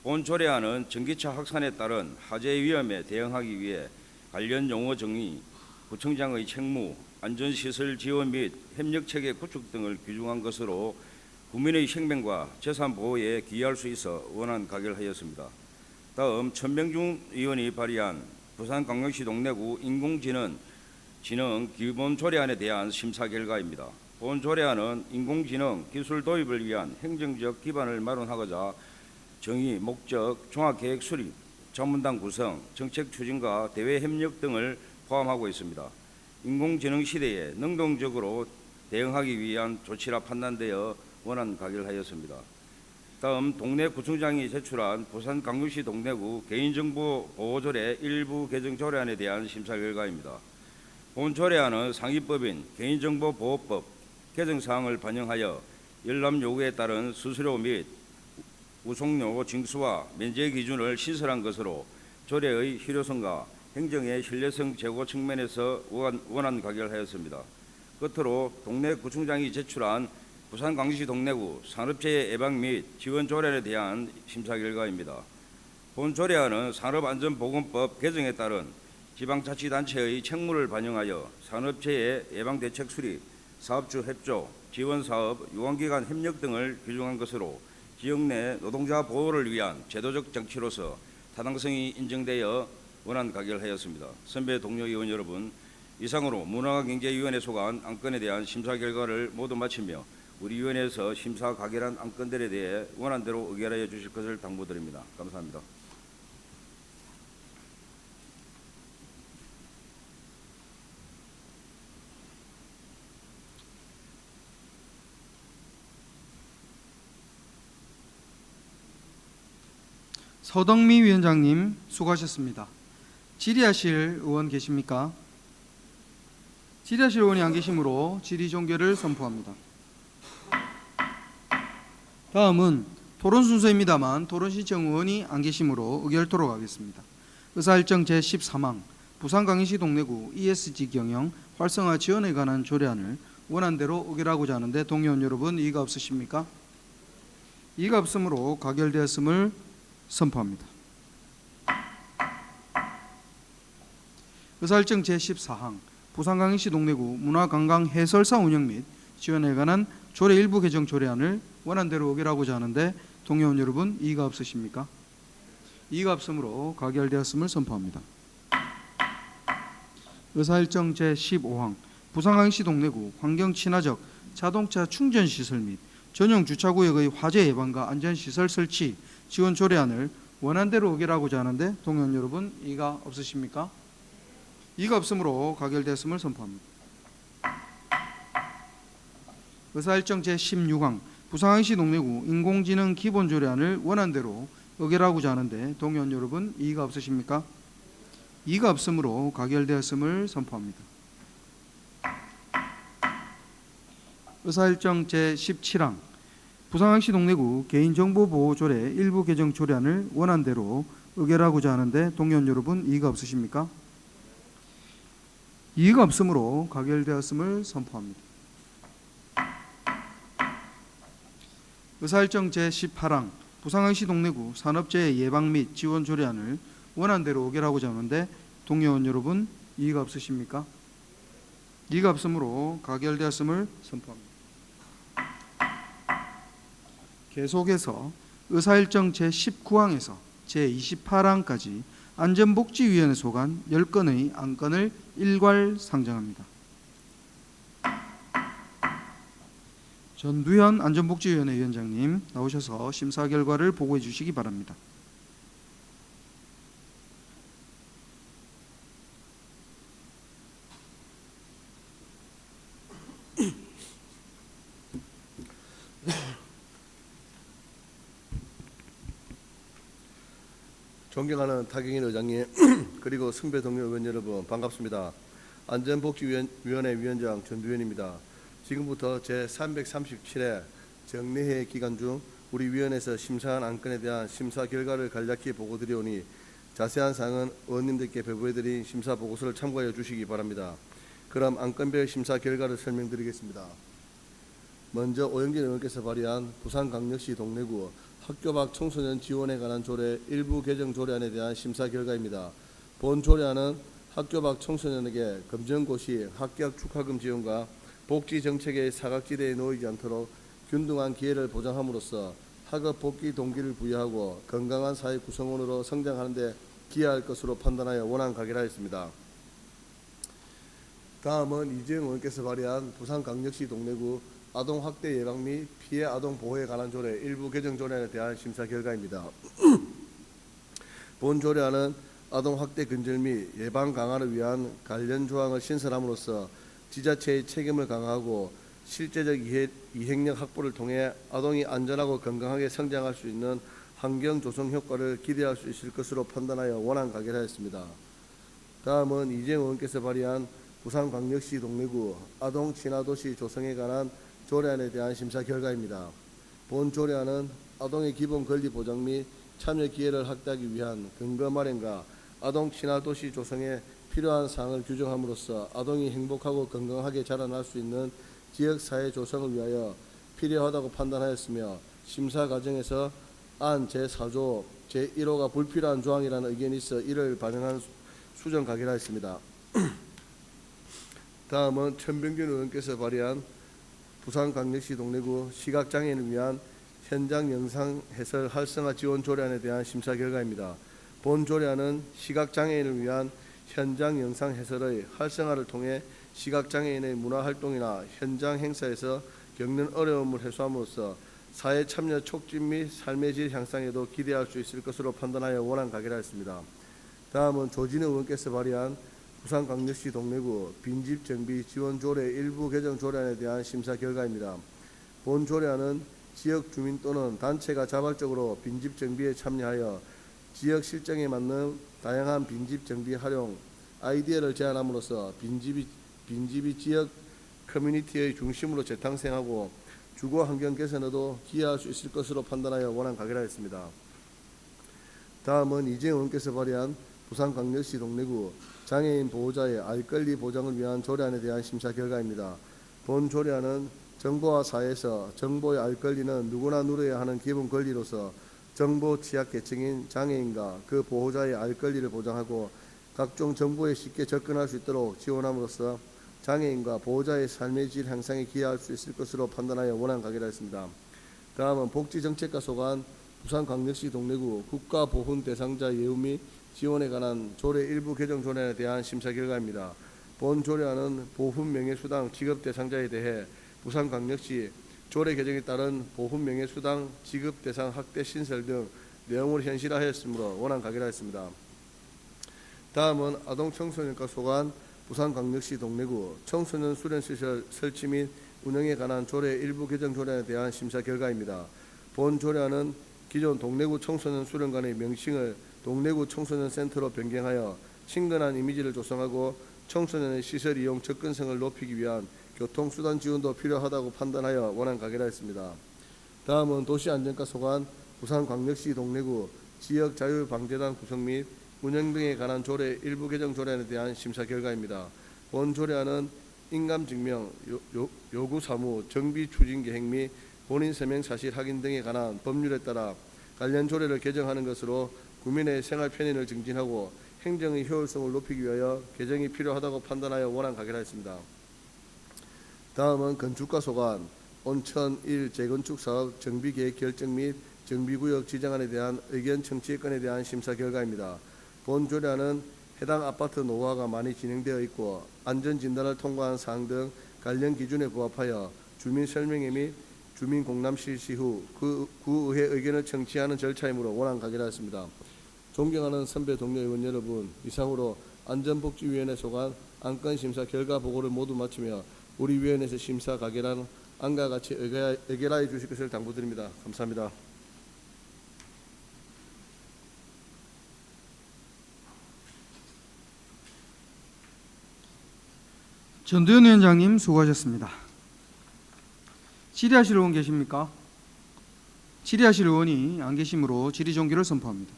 본 조례안은 전기차 확산에 따른 화재 위험에 대응하기 위해 관련 용어 정의, 구청장의 책무, 안전시설 지원 및 협력체계 구축 등을 규정한 것으로 국민의 생명과 재산 보호에 기여할 수 있어 원안 가결하였습니다. 다음 천명준 의원이 발의한 부산광역시 동래구 인공지능 기본 조례안에 대한 심사 결과입니다. 본 조례안은 인공지능 기술 도입을 위한 행정적 기반을 마련하고자 정의, 목적, 종합계획 수립, 자문단 구성, 정책 추진과 대외 협력 등을 포함하고 있습니다. 인공지능 시대에 능동적으로 대응하기 위한 조치라 판단되어 원안 가결하였습니다. 다음 동네 구청장이 제출한 부산광역시 동래구 개인정보보호조례 일부 개정 조례안에 대한 심사 결과입니다. 본 조례안은 상위법인 개인정보보호법 개정사항을 반영하여 열람 요구에 따른 수수료 및 우송료 징수와 면제 기준을 신설한 것으로 조례의 실효성과 행정의 신뢰성 제고 측면에서 원안 가결하였습니다. 끝으로 동네 구청장이 제출한 부산광역시 동래구 산업재해 예방 및 지원 조례에 대한 심사 결과입니다. 본 조례안은 산업안전보건법 개정에 따른 지방자치단체의 책무를 반영하여 산업재해 예방대책 수립, 사업주 협조, 지원사업, 유관기관 협력 등을 규정한 것으로 지역 내 노동자 보호를 위한 제도적 장치로서 타당성이 인정되어 원안 가결하였습니다. 선배 동료 의원 여러분, 이상으로 문화경제위원회 소관 안건에 대한 심사 결과를 모두 마치며 우리 위원회에서 심사 가결한 안건들에 대해 원안대로 의결하여 주실 것을 당부드립니다. 감사합니다. 서덕미 위원장님 수고하셨습니다. 질의하실 의원 계십니까? 질의하실 의원이 안 계시므로 질의 종결을 선포합니다. 다음은 토론 순서입니다만 토론 신청 의원이 안 계시므로 의결토록 하겠습니다. 의사일정 제13항 부산광역시 동래구 ESG 경영 활성화 지원에 관한 조례안을 원안대로 의결하고자 하는데 동의원 여러분 이의가 없으십니까? 이의가 없으므로 가결되었음을 선포합니다. 의사일정 제14항 부산광역시 동래구 문화관광 해설사 운영 및 지원에 관한 조례 일부 개정 조례안을 원안대로 의결하고자 하는데 동의원 여러분 이의가 없으십니까? 이의가 없으므로 가결되었음을 선포합니다. 의사일정 제15항 부산광역시 동래구 환경친화적 자동차 충전시설 및 전용 주차구역의 화재 예방과 안전시설 설치 지원 조례안을 원안대로 의결하고자 하는데 동의원 여러분 이의가 없으십니까? 이의가 없으므로 가결되었음을 선포합니다. 의사일정 제16항 부산광역시 동래구 인공지능 기본조례안을 원안대로 의결하고자 하는데 동의원 여러분 이의가 없으십니까? 이의가 없으므로 가결되었음을 선포합니다. 의사일정 제17항 부산광역시 동래구 개인정보보호조례 일부 개정 조례안을 원안대로 의결하고자 하는데 동의원 여러분 이의가 없으십니까? 이의가 없으므로 가결되었음을 선포합니다. 의사일정 제18항 부산광역시 동래구 산업재해 예방 및 지원 조례안을 원안대로 의결하고자 하는데 동의원 여러분 이의가 없으십니까? 이의가 없으므로 가결되었음을 선포합니다. 계속해서 의사일정 제19항에서 제28항까지 안전복지위원회 소관 10건의 안건을 일괄 상정합니다. 전두현 안전복지위원회 위원장님 나오셔서 심사 결과를 보고해 주시기 바랍니다. 존경하는 타경인 의장님 그리고 승배 동료 의원 여러분 반갑습니다. 안전복지위원회 위원장 전두현입니다. 지금부터 제337회 정례회 기간 중 우리 위원회에서 심사한 안건에 대한 심사 결과를 간략히 보고드리오니 자세한 사항은 의원님들께 배부해드린 심사 보고서를 참고하여 주시기 바랍니다. 그럼 안건별 심사 결과를 설명드리겠습니다. 먼저 오영진 의원께서 발의한 부산광역시 동래구 학교 밖 청소년 지원에 관한 조례 일부 개정 조례안에 대한 심사 결과입니다. 본 조례안은 학교 밖 청소년에게 검정고 시 합격 축하금 지원과 복지 정책의 사각지대에 놓이지 않도록 균등한 기회를 보장함으로써 학업 복귀 동기를 부여하고 건강한 사회 구성원으로 성장하는 데 기여할 것으로 판단하여 원안 가결하였습니다. 다음은 이재영 의원께서 발의한 부산광역시 동래구 아동 학대 예방 및 피해 아동 보호에 관한 조례 일부 개정 조례안에 대한 심사 결과입니다. 본 조례안은 아동 학대 근절 및 예방 강화를 위한 관련 조항을 신설함으로써 지자체의 책임을 강화하고 실제적 이행력 확보를 통해 아동이 안전하고 건강하게 성장할 수 있는 환경 조성 효과를 기대할 수 있을 것으로 판단하여 원안 가결하였습니다. 다음은 이재용 의원께서 발의한 부산광역시 동래구 아동 친화도시 조성에 관한 조례안에 대한 심사 결과입니다. 본 조례안은 아동의 기본 권리 보장 및 참여 기회를 확대하기 위한 근거 마련과 아동 친화도시 조성에 필요한 사항을 규정함으로써 아동이 행복하고 건강하게 자라날 수 있는 지역사회 조성을 위하여 필요하다고 판단하였으며 심사 과정에서 안 제4조 제1호가 불필요한 조항이라는 의견이 있어 이를 반영한 수정 가결하였습니다. 다음은 천병균 의원께서 발의한 부산광역시 동래구 시각장애인을 위한 현장 영상 해설 활성화 지원 조례안에 대한 심사 결과입니다. 본 조례안은 시각장애인을 위한 현장 영상 해설의 활성화를 통해 시각장애인의 문화활동이나 현장 행사에서 겪는 어려움을 해소함으로써 사회 참여 촉진 및 삶의 질 향상에도 기대할 수 있을 것으로 판단하여 원안 가결하였습니다. 다음은 조진우 의원께서 발의한 부산광역시 동래구 빈집 정비 지원 조례 일부 개정 조례안에 대한 심사 결과입니다. 본 조례안은 지역 주민 또는 단체가 자발적으로 빈집 정비에 참여하여 지역 실정에 맞는 다양한 빈집 정비 활용 아이디어를 제안함으로써 빈집이 지역 커뮤니티의 중심으로 재탄생하고 주거 환경 개선에도 기여할 수 있을 것으로 판단하여 원안 가결하였습니다. 다음은 이재용 의원께서 발의한 부산광역시 동래구 장애인 보호자의 알 권리 보장을 위한 조례안에 대한 심사 결과입니다. 본 조례안은 정보화 사회에서 정보의 알 권리는 누구나 누려야 하는 기본 권리로서 정보 취약 계층인 장애인과 그 보호자의 알 권리를 보장하고 각종 정보에 쉽게 접근할 수 있도록 지원함으로써 장애인과 보호자의 삶의 질 향상에 기여할 수 있을 것으로 판단하여 원안 가결하였습니다. 다음은 복지정책과 소관 부산광역시 동래구 국가보훈 대상자 예우 및 지원에 관한 조례 일부 개정 조례안에 대한 심사 결과입니다. 본 조례안은 보훈명예수당 지급 대상자에 대해 부산광역시 조례 개정에 따른 보훈명예수당 지급 대상 확대 신설 등 내용을 현실화하였으므로 원안 가결하였습니다. 다음은 아동청소년과 소관 부산광역시 동래구 청소년 수련시설 설치 및 운영에 관한 조례 일부 개정 조례안에 대한 심사 결과입니다. 본 조례안은 기존 동래구 청소년 수련관의 명칭을 동래구 청소년센터로 변경하여 친근한 이미지를 조성하고 청소년의 시설 이용 접근성을 높이기 위한 교통수단 지원도 필요하다고 판단하여 원안 가결하였습니다. 다음은 도시안전과 소관 부산광역시 동래구 지역자율방재단 구성 및 운영 등에 관한 조례 일부 개정 조례안에 대한 심사 결과입니다. 본 조례안은 인감증명, 요구사무, 정비 추진 계획 및 본인 서명 사실 확인 등에 관한 법률에 따라 관련 조례를 개정하는 것으로 국민의 생활 편의를 증진하고 행정의 효율성을 높이기 위하여 개정이 필요하다고 판단하여 원안 가결하였습니다. 다음은 건축과 소관 온천 1 재건축 사업 정비계획 결정 및 정비구역 지정안에 대한 의견 청취 건에 대한 심사 결과입니다. 본 조례안은 해당 아파트 노후화가 많이 진행되어 있고 안전진단을 통과한 사항 등 관련 기준에 부합하여 주민 설명회 및 주민 공람 실시 후 구의회 의견을 청취하는 절차이므로 원안 가결하였습니다. 존경하는 선배 동료 의원 여러분, 이상으로 안전복지위원회 소관 안건 심사 결과 보고를 모두 마치며 우리 위원회에서 심사 가결한 안과 같이 의결하여 주실 것을 당부드립니다. 감사합니다. 전두현 위원장님 수고하셨습니다. 질의하실 의원 계십니까? 질의하실 의원이 안 계시므로 질의 종결을 선포합니다.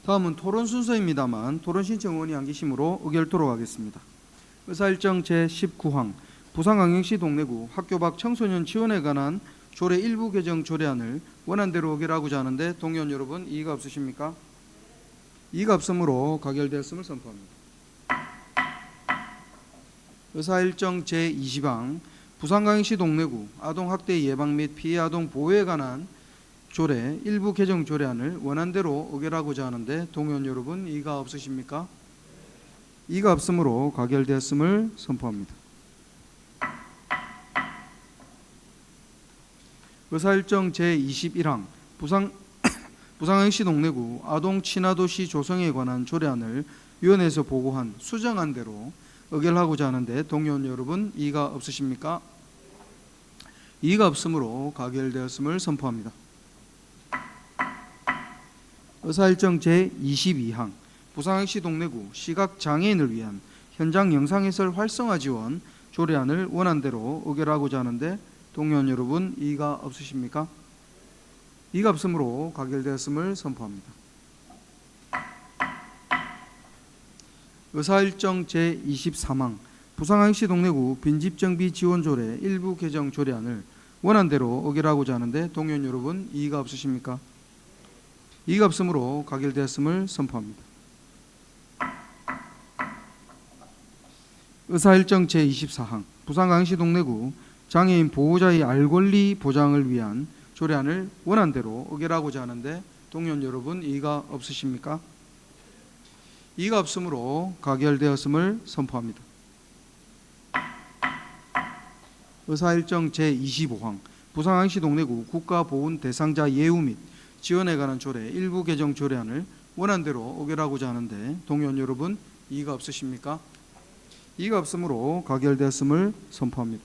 다음은 토론 순서입니다만 토론 신청 의원이 안 계시므로 의결토록 하겠습니다. 의사일정 제19항 부산광역시 동래구 학교 밖 청소년 지원에 관한 조례 일부 개정 조례안을 원안대로 의결하고자 하는데 동의원 여러분 이의가 없으십니까? 이의가 없으므로 가결되었음을 선포합니다. 의사일정 제20항 부산광역시 동래구 아동학대 예방 및 피해 아동 보호에 관한 조례 일부 개정 조례안을 원안대로 의결하고자 하는데 동의원 여러분 이의가 없으십니까? 이의가 없으므로 가결되었음을 선포합니다. 의사일정 제21항 부산항시 동래구 아동 친화도시 조성에 관한 조례안을 위원회에서 보고한 수정안대로 의결하고자 하는데 동의원 여러분 이의가 없으십니까? 이의가 없으므로 가결되었음을 선포합니다. 의사일정 제22항 부산항시 동래구 시각장애인을 위한 현장 영상해설 활성화 지원 조례안을 원안대로 의결하고자 하는데 동의원 여러분 이의가 없으십니까? 이의가 없으므로 가결되었음을 선포합니다. 의사일정 제23항 부산항시 동래구 빈집정비 지원조례 일부 개정 조례안을 원안대로 의결하고자 하는데 동의원 여러분 이의가 없으십니까? 이의가 없으므로 가결되었음을 선포합니다. 의사일정 제24항 부산항시 동래구 장애인 보호자의 알 권리 보장을 위한 조례안을 원안대로 의결하고자 하는데 동의원 여러분 이의가 없으십니까? 이의가 없으므로 가결되었음을 선포합니다. 의사일정 제25항 부산항시 동래구 국가보훈 대상자 예우 및 지원에 관한 조례 일부 개정 조례안을 원안대로 의결하고자 하는데 동의원 여러분 이의가 없으십니까? 이의가 없으므로 가결되었음을 선포합니다.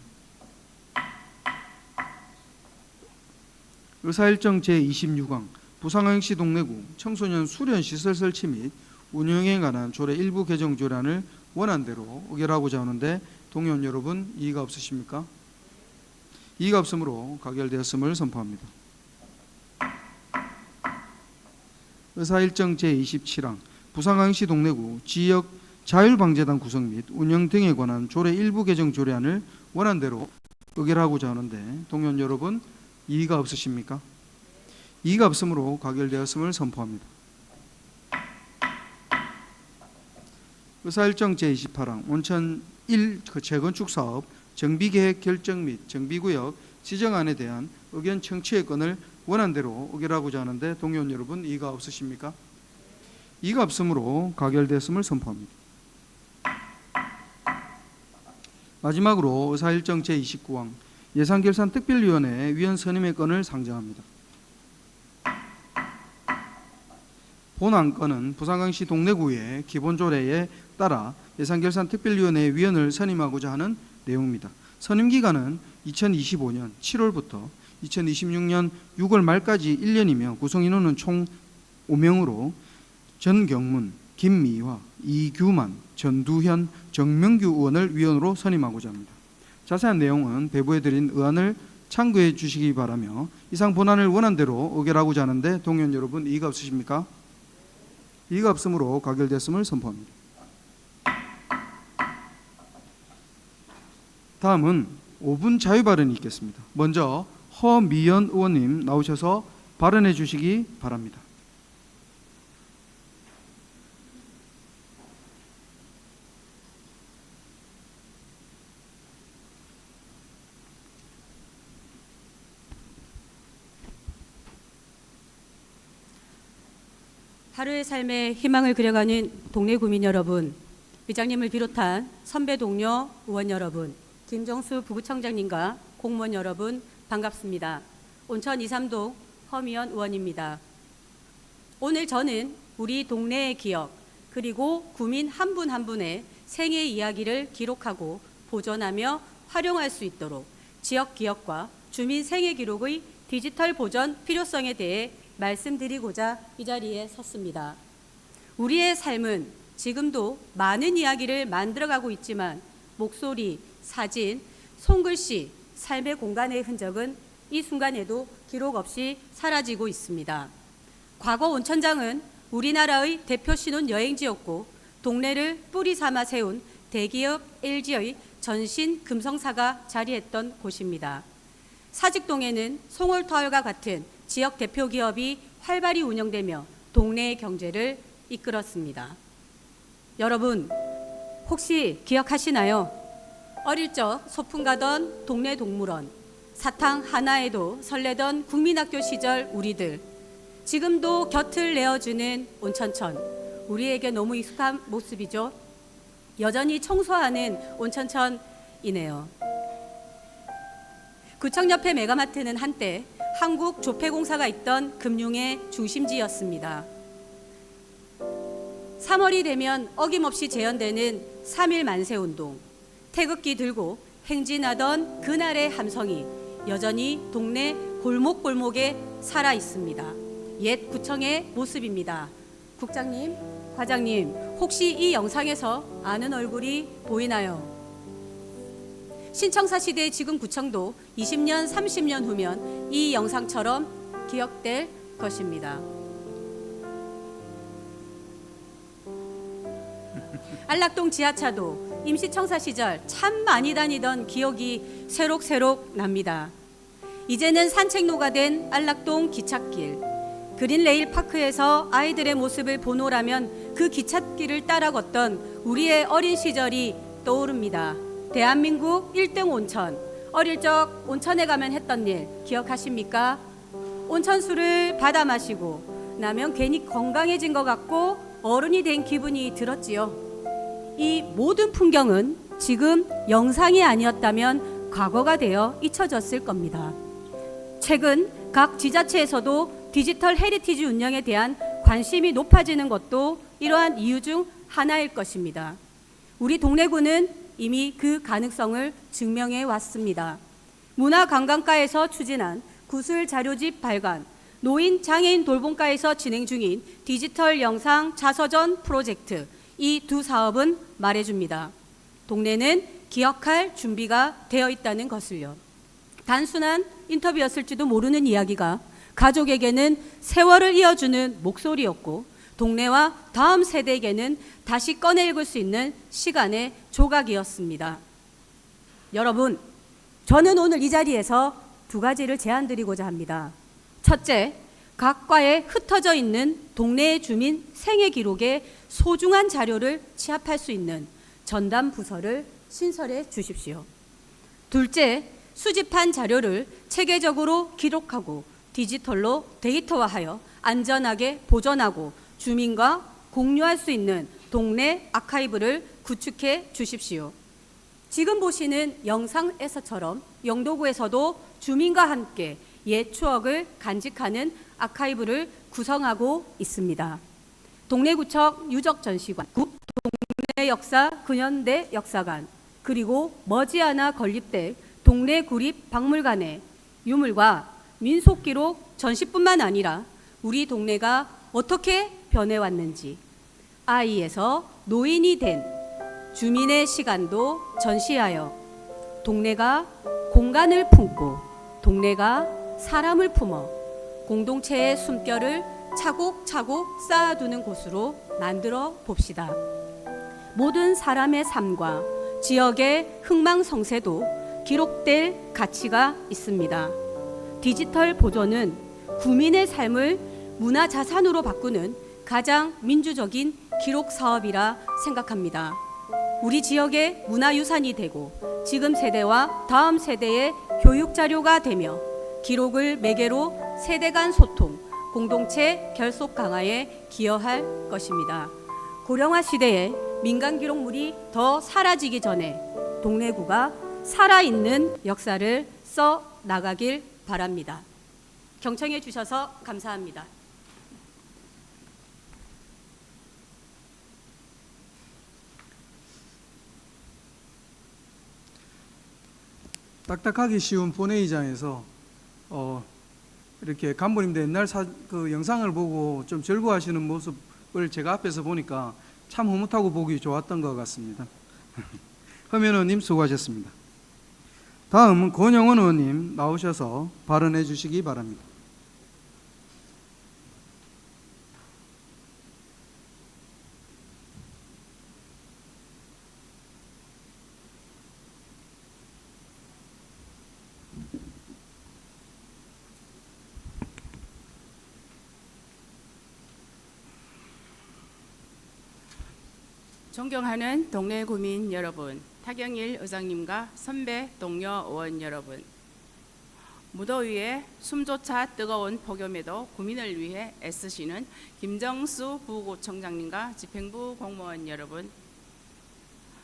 의사일정 제26항 부산항시 동래구 청소년 수련 시설 설치 및 운영에 관한 조례 일부 개정 조례안을 원안대로 의결하고자 하는데 동의원 여러분 이의가 없으십니까? 이의가 없으므로 가결되었음을 선포합니다. 의사일정 제27항 부산항시 동래구 지역 자율방재단 구성 및 운영 등에 관한 조례 일부 개정 조례안을 원안대로 의결하고자 하는데 동의원 여러분 이의가 없으십니까? 이의가 없으므로 가결되었음을 선포합니다. 의사일정 제28항 온천 1 재건축 사업 정비계획 결정 및 정비구역 지정안에 대한 의견 청취의 건을 원안대로 의결하고자 하는데 동의원 여러분 이의가 없으십니까? 이의가 없으므로 가결되었음을 선포합니다. 마지막으로 의사일정 제29항 예산결산특별위원회 위원 선임의 건을 상정합니다. 본 안건은 부산항시 동래구의 기본조례에 따라 예산결산특별위원회 위원을 선임하고자 하는 내용입니다. 선임기간은 2025년 7월부터 2026년 6월 말까지 1년이며 구성인원은 총 5명으로 전경문, 김미화, 이규만, 전두현, 정명규 의원을 위원으로 선임하고자 합니다. 자세한 내용은 배부해 드린 의안을 참고해 주시기 바라며 이상 본안을 원안대로 의결하고자 하는데 동의원 여러분 이의가 없으십니까? 이의가 없으므로 가결됐음을 선포합니다. 다음은 5분 자유발언이 있겠습니다. 먼저 허미연 의원님 나오셔서 발언해 주시기 바랍니다. 하루의 삶에 희망을 그려가는 동네 구민 여러분, 의장님을 비롯한 선배 동료 의원 여러분, 김정수 부구청장님과 공무원 여러분 반갑습니다. 온천 2~3동 허미연 의원입니다. 오늘 저는 우리 동네의 기억 그리고 구민 한 분 한 분의 생애 이야기를 기록하고 보존하며 활용할 수 있도록 지역 기억과 주민 생애 기록의 디지털 보존 필요성에 대해 말씀드리고자 이 자리에 섰습니다. 우리의 삶은 지금도 많은 이야기를 만들어가고 있지만 목소리, 사진, 손글씨, 삶의 공간의 흔적은 이 순간에도 기록 없이 사라지고 있습니다. 과거 온천장은 우리나라의 대표 신혼 여행지였고 동네를 뿌리 삼아 세운 대기업 LG의 전신 금성사가 자리했던 곳입니다. 사직동에는 송월터울과 같은 지역 대표 기업이 활발히 운영되며 동네의 경제를 이끌었습니다. 여러분, 혹시 기억하시나요? 어릴 적 소풍 가던 동네 동물원, 사탕 하나에도 설레던 국민학교 시절 우리들, 지금도 곁을 내어주는 온천천, 우리에게 너무 익숙한 모습이죠. 여전히 청소하는 온천천이네요. 구청 옆에 메가마트는 한때 한국조폐공사가 있던 금융의 중심지였습니다. 3월이 되면 어김없이 재현되는 3.1 만세운동, 태극기 들고 행진하던 그날의 함성이 여전히 동네 골목골목에 살아 있습니다. 옛 구청의 모습입니다. 국장님, 과장님, 혹시 이 영상에서 아는 얼굴이 보이나요? 신청사 시대의 지금 구청도 20년, 30년 후면 이 영상처럼 기억될 것입니다. 안락동 지하차도 임시청사 시절 참 많이 다니던 기억이 새록새록 납니다. 이제는 산책로가 된 안락동 기찻길, 그린레일 파크에서 아이들의 모습을 보노라면 그 기찻길을 따라 걷던 우리의 어린 시절이 떠오릅니다. 대한민국 1등 온천, 어릴 적 온천에 가면 했던 일 기억하십니까? 온천수를 받아 마시고 나면 괜히 건강해진 것 같고 어른이 된 기분이 들었지요. 이 모든 풍경은 지금 영상이 아니었다면 과거가 되어 잊혀졌을 겁니다. 최근 각 지자체에서도 디지털 헤리티지 운영에 대한 관심이 높아지는 것도 이러한 이유 중 하나일 것입니다. 우리 동래구는 이미 그 가능성을 증명해 왔습니다. 문화관광과에서 추진한 구술 자료집 발간, 노인 장애인 돌봄과에서 진행 중인 디지털 영상 자서전 프로젝트, 이 두 사업은 말해줍니다. 동네는 기억할 준비가 되어 있다는 것을요. 단순한 인터뷰였을지도 모르는 이야기가 가족에게는 세월을 이어주는 목소리였고 동네와 다음 세대에게는 다시 꺼내 읽을 수 있는 시간의 조각이었습니다. 여러분, 저는 오늘 이 자리에서 두 가지를 제안드리고자 합니다. 첫째, 각 과에 흩어져 있는 동네의 주민 생애 기록에 소중한 자료를 취합할 수 있는 전담 부서를 신설해 주십시오. 둘째, 수집한 자료를 체계적으로 기록하고 디지털로 데이터화하여 안전하게 보존하고 주민과 공유할 수 있는 동네 아카이브를 구축해 주십시오. 지금 보시는 영상에서처럼 영도구에서도 주민과 함께 옛 추억을 간직하는 아카이브를 구성하고 있습니다. 동래구청 유적전시관, 동네 역사 근현대 역사관, 그리고 머지않아 건립될 동래구립박물관의 유물과 민속기록 전시뿐만 아니라 우리 동네가 어떻게 변해왔는지, 아이에서 노인이 된 주민의 시간도 전시하여 동네가 공간을 품고 동네가 사람을 품어 공동체의 숨결을 차곡차곡 쌓아두는 곳으로 만들어 봅시다. 모든 사람의 삶과 지역의 흥망성쇠도 기록될 가치가 있습니다. 디지털 보존은 구민의 삶을 문화자산으로 바꾸는 가장 민주적인 기록 사업이라 생각합니다. 우리 지역의 문화유산이 되고 지금 세대와 다음 세대의 교육 자료가 되며 기록을 매개로 세대 간 소통, 공동체 결속 강화에 기여할 것입니다. 고령화 시대에 민간 기록물이 더 사라지기 전에 동래구가 살아있는 역사를 써 나가길 바랍니다. 경청해 주셔서 감사합니다. 딱딱하기 쉬운 본회의장에서 이렇게 간부님들 옛날 그 영상을 보고 좀 즐거워하시는 모습을 제가 앞에서 보니까 참 흐뭇하고 보기 좋았던 것 같습니다. 허면 의원님 수고하셨습니다. 다음 권영원 의원님 나오셔서 발언해 주시기 바랍니다. 존경하는 동래구민 여러분, 타경일 의장님과 선배 동료 의원 여러분, 무더위에 숨조차 뜨거운 폭염에도 구민을 위해 애쓰시는 김정수 부구청장님과 집행부 공무원 여러분,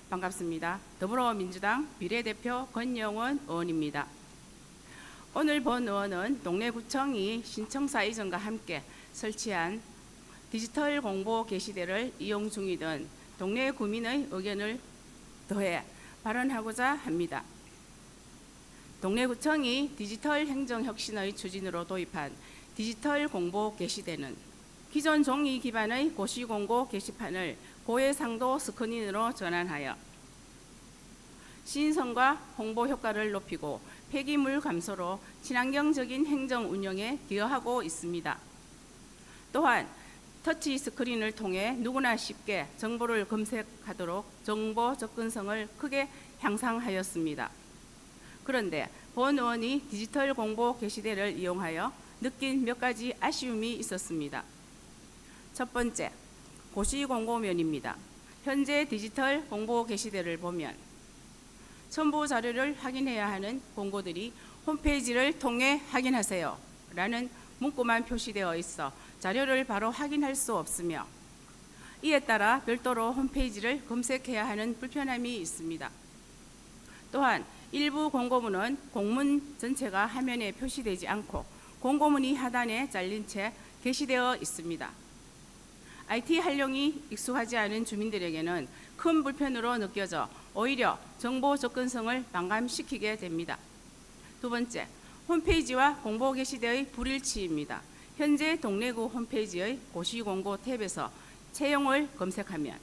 반갑습니다. 더불어민주당 비례대표 권영원 의원입니다. 오늘 본 의원은 동래구청이 신청사 이전과 함께 설치한 디지털 공보 게시대를 이용 중이던 동래 구민의 의견을 더해 발언하고자 합니다. 동래구청이 디지털 행정혁신의 추진으로 도입한 디지털 공보 게시대는 기존 종이 기반의 고시공고 게시판을 고해상도 스크린으로 전환하여 신성과 홍보 효과를 높이고 폐기물 감소로 친환경적인 행정 운영에 기여하고 있습니다. 또한 터치 스크린을 통해 누구나 쉽게 정보를 검색하도록 정보 접근성을 크게 향상하였습니다. 그런데 본 의원이 디지털 공보 게시대를 이용하여 느낀 몇 가지 아쉬움이 있었습니다. 첫 번째, 고시공고면입니다. 현재 디지털 공보 게시대를 보면 첨부 자료를 확인해야 하는 공고들이 홈페이지를 통해 확인하세요 라는 문구만 표시되어 있어 자료를 바로 확인할 수 없으며 이에 따라 별도로 홈페이지를 검색해야 하는 불편함이 있습니다. 또한 일부 공고문은 공문 전체가 화면에 표시되지 않고 공고문이 하단에 잘린 채 게시되어 있습니다. IT 활용이 익숙하지 않은 주민들에게는 큰 불편으로 느껴져 오히려 정보 접근성을 반감시키게 됩니다. 두 번째, 홈페이지와 공보 게시대의 불일치입니다. 현재 동래구 홈페이지의 고시공고 탭에서 채용을 검색하면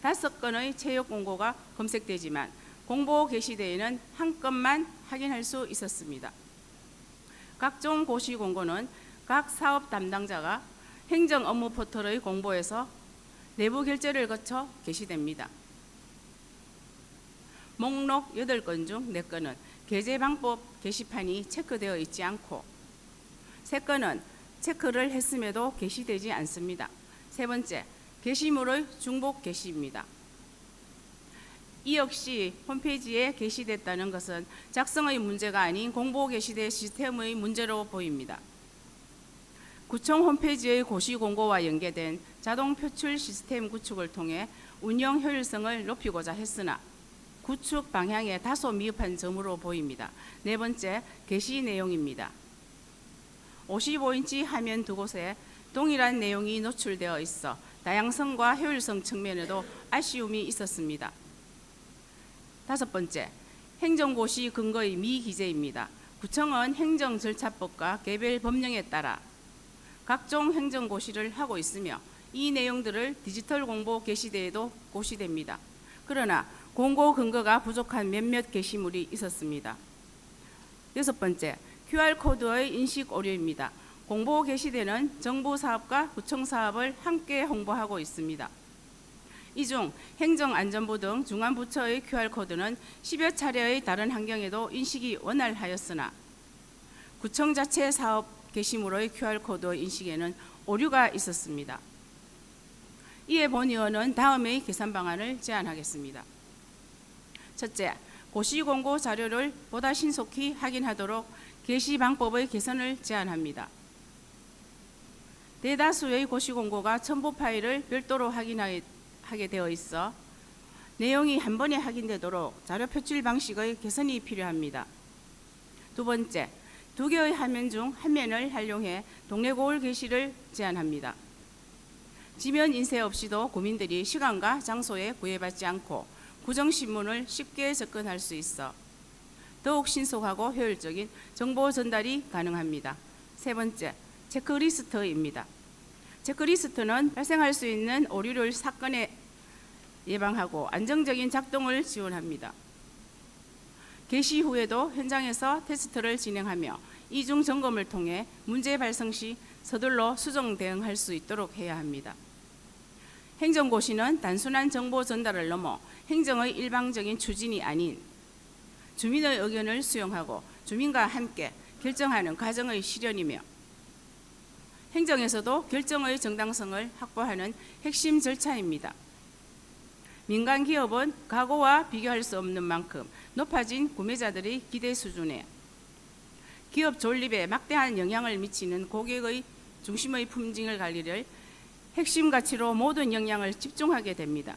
5건의 채용 공고가 검색되지만 공보 게시대에는 한 건만 확인할 수 있었습니다. 각종 고시공고는 각 사업 담당자가 행정 업무 포털의 공보에서 내부 결제를 거쳐 게시됩니다. 목록 8건 중 4건은 게재 방법 게시판이 체크되어 있지 않고 3건은 체크를 했음에도 게시되지 않습니다. 세 번째, 게시물의 중복 게시입니다. 이 역시 홈페이지에 게시됐다는 것은 작성의 문제가 아닌 공보 게시대 시스템의 문제로 보입니다. 구청 홈페이지의 고시 공고와 연계된 자동 표출 시스템 구축을 통해 운영 효율성을 높이고자 했으나 구축 방향에 다소 미흡한 점으로 보입니다. 네 번째, 게시 내용입니다. 55인치 화면 두 곳에 동일한 내용이 노출되어 있어 다양성과 효율성 측면에도 아쉬움이 있었습니다. 다섯 번째, 행정고시 근거의 미기재입니다. 구청은 행정절차법과 개별 법령에 따라 각종 행정고시를 하고 있으며 이 내용들을 디지털 공보 게시대에도 고시됩니다. 그러나 공고 근거가 부족한 몇몇 게시물이 있었습니다. 여섯 번째, QR코드의 인식 오류입니다. 공보 게시대는 정부 사업과 구청 사업을 함께 홍보하고 있습니다. 이 중 행정안전부 등 중앙부처의 QR코드는 10여 차례의 다른 환경에도 인식이 원활하였으나 구청 자체 사업 게시물의 QR코드 인식에는 오류가 있었습니다. 이에 본 의원은 다음의 개선 방안을 제안하겠습니다. 첫째, 고시공고 자료를 보다 신속히 확인하도록 게시 방법의 개선을 제안합니다. 대다수의 고시공고가 첨부 파일을 별도로 확인하게 되어 있어 내용이 한 번에 확인되도록 자료 표출 방식의 개선이 필요합니다. 두 번째, 2개의 화면 중 한 면을 활용해 동네 고을 게시를 제안합니다. 지면 인쇄 없이도 구민들이 시간과 장소에 구애받지 않고 구정신문을 쉽게 접근할 수 있어 더욱 신속하고 효율적인 정보 전달이 가능합니다. 세 번째, 체크리스트입니다. 체크리스트는 발생할 수 있는 오류를 사건에 예방하고 안정적인 작동을 지원합니다. 게시 후에도 현장에서 테스트를 진행하며 이중 점검을 통해 문제 발생 시 서둘러 수정 대응할 수 있도록 해야 합니다. 행정고시는 단순한 정보 전달을 넘어 행정의 일방적인 추진이 아닌 주민의 의견을 수용하고 주민과 함께 결정하는 과정의 실현이며 행정에서도 결정의 정당성을 확보하는 핵심 절차입니다. 민간 기업은 과거와 비교할 수 없는 만큼 높아진 구매자들의 기대 수준에 기업 존립에 막대한 영향을 미치는 고객의 중심의 품질 관리를 핵심 가치로 모든 역량을 집중하게 됩니다.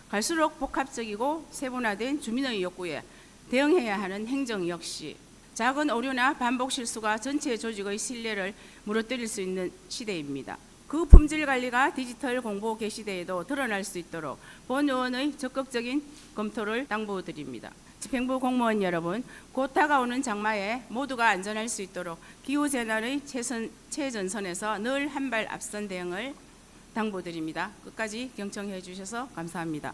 갈수록 복합적이고 세분화된 주민의 욕구에 대응해야 하는 행정 역시 작은 오류나 반복 실수가 전체 조직의 신뢰를 무너뜨릴 수 있는 시대입니다. 그 품질 관리가 디지털 공보 개시대에도 드러날 수 있도록 본 의원의 적극적인 검토를 당부드립니다. 집행부 공무원 여러분, 곧 다가오는 장마에 모두가 안전할 수 있도록 기후재난의 최전선에서 늘 한 발 앞선 대응을 당부드립니다. 끝까지 경청해 주셔서 감사합니다.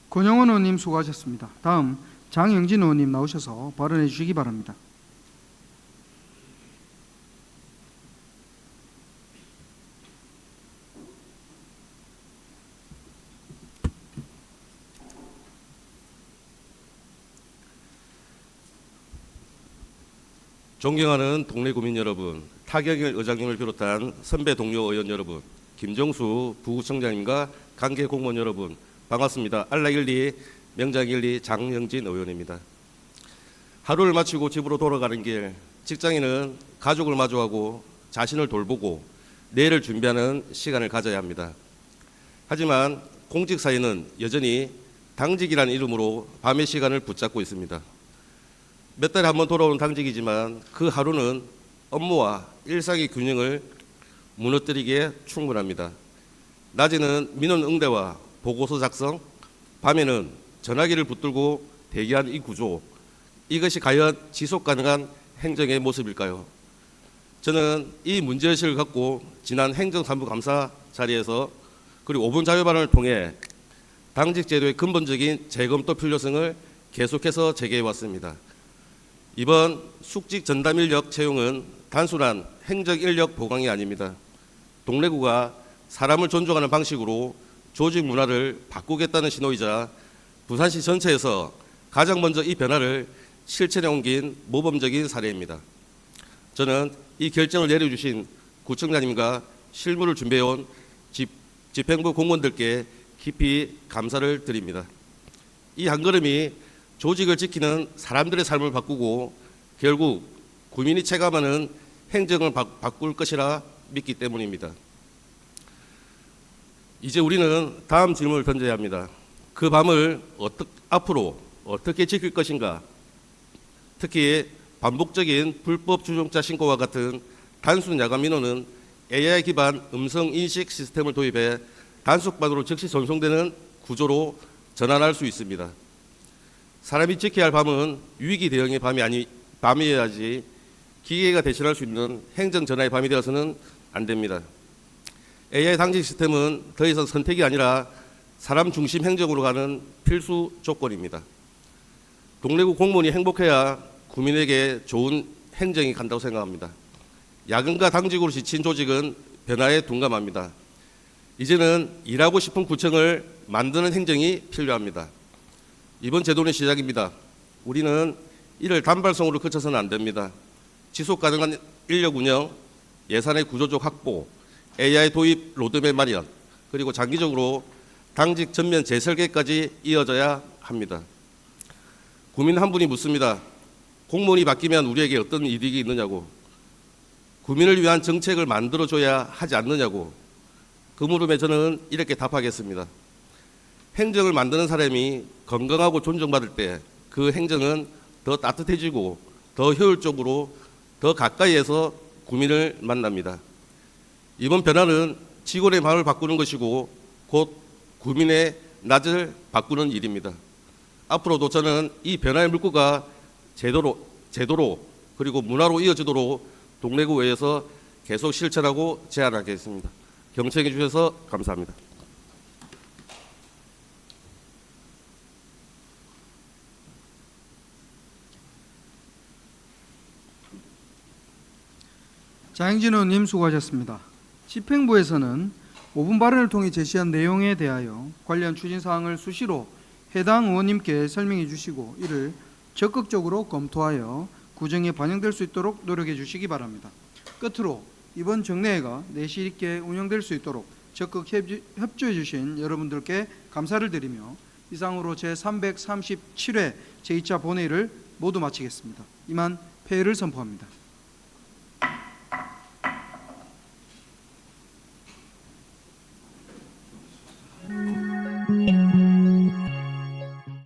권영원 의원님 수고하셨습니다. 다음 장영진 의원님 나오셔서 발언해 주시기 바랍니다. 존경하는 동네 구민 여러분, 타경일 의장님을 비롯한 선배 동료 의원 여러분, 김정수 부구청장님과 관계 공무원 여러분, 반갑습니다. 알라일리 명장일리 장영진 의원입니다. 하루를 마치고 집으로 돌아가는 길, 직장인은 가족을 마주하고 자신을 돌보고 내일을 준비하는 시간을 가져야 합니다. 하지만 공직 사회는 여전히 당직이라는 이름으로 밤의 시간을 붙잡고 있습니다. 몇 달에 한 번 돌아오는 당직이지만 그 하루는 업무와 일상의 균형을 무너뜨리기에 충분합니다. 낮에는 민원 응대와 보고서 작성, 밤에는 전화기를 붙들고 대기한 이 구조, 이것이 과연 지속 가능한 행정의 모습일까요? 저는 이 문제의식을 갖고 지난 행정사무감사 자리에서 그리고 5분 자유 발언을 통해 당직 제도의 근본적인 재검토 필요성을 계속해서 제기해 왔습니다. 이번 숙직 전담 인력 채용은 단순한 행정 인력 보강이 아닙니다. 동래구가 사람을 존중하는 방식으로 조직 문화를 바꾸겠다는 신호이자 부산시 전체에서 가장 먼저 이 변화를 실천에 옮긴 모범적인 사례입니다. 저는 이 결정을 내려주신 구청장님과 실무를 준비해온 집행부 공무원들께 깊이 감사를 드립니다. 이 한 걸음이 조직을 지키는 사람들의 삶을 바꾸고 결국 국민이 체감하는 행정을 바꿀 것이라 믿기 때문입니다. 이제 우리는 다음 질문을 던져야 합니다. 그 밤을 앞으로 어떻게 지킬 것인가? 특히 반복적인 불법 주종자 신고와 같은 단순 야간 민원은 AI 기반 음성 인식 시스템을 도입해 단속반으로 즉시 전송되는 구조로 전환할 수 있습니다. 사람이 지켜야 할 밤은 위기 대응의 밤이어야지 기계가 대신할 수 있는 행정 전화의 밤이 되어서는 안 됩니다. AI 당직 시스템은 더 이상 선택이 아니라 사람 중심 행정으로 가는 필수 조건입니다. 동래구 공무원이 행복해야 국민에게 좋은 행정이 간다고 생각합니다. 야근과 당직으로 지친 조직은 변화에 둔감합니다. 이제는 일하고 싶은 구청을 만드는 행정이 필요합니다. 이번 제도는 시작입니다. 우리는 이를 단발성으로 그쳐서는 안 됩니다. 지속 가능한 인력 운영, 예산의 구조적 확보, AI 도입 로드맵 마련, 그리고 장기적으로 당직 전면 재설계까지 이어져야 합니다. 국민 한 분이 묻습니다. 공무원이 바뀌면 우리에게 어떤 이득이 있느냐고, 국민을 위한 정책을 만들어줘야 하지 않느냐고, 그 물음에 저는 이렇게 답하겠습니다. 행정을 만드는 사람이 건강하고 존중받을 때 그 행정은 더 따뜻해지고 더 효율적으로 더 가까이에서 국민을 만납니다. 이번 변화는 직원의 마음을 바꾸는 것이고 곧 국민의 낯을 바꾸는 일입니다. 앞으로도 저는 이 변화의 물꼬가 제도로 그리고 문화로 이어지도록 동래구에서 계속 실천하고 제안하겠습니다. 경청해 주셔서 감사합니다. 장영진 의원님 수고하셨습니다. 집행부에서는 5분 발언을 통해 제시한 내용에 대하여 관련 추진사항을 수시로 해당 의원님께 설명해 주시고 이를 적극적으로 검토하여 구정에 반영될 수 있도록 노력해 주시기 바랍니다. 끝으로 이번 정례회가 내실 있게 운영될 수 있도록 적극 협조해 주신 여러분들께 감사를 드리며 이상으로 제337회 제2차 본회의를 모두 마치겠습니다. 이만 폐회를 선포합니다.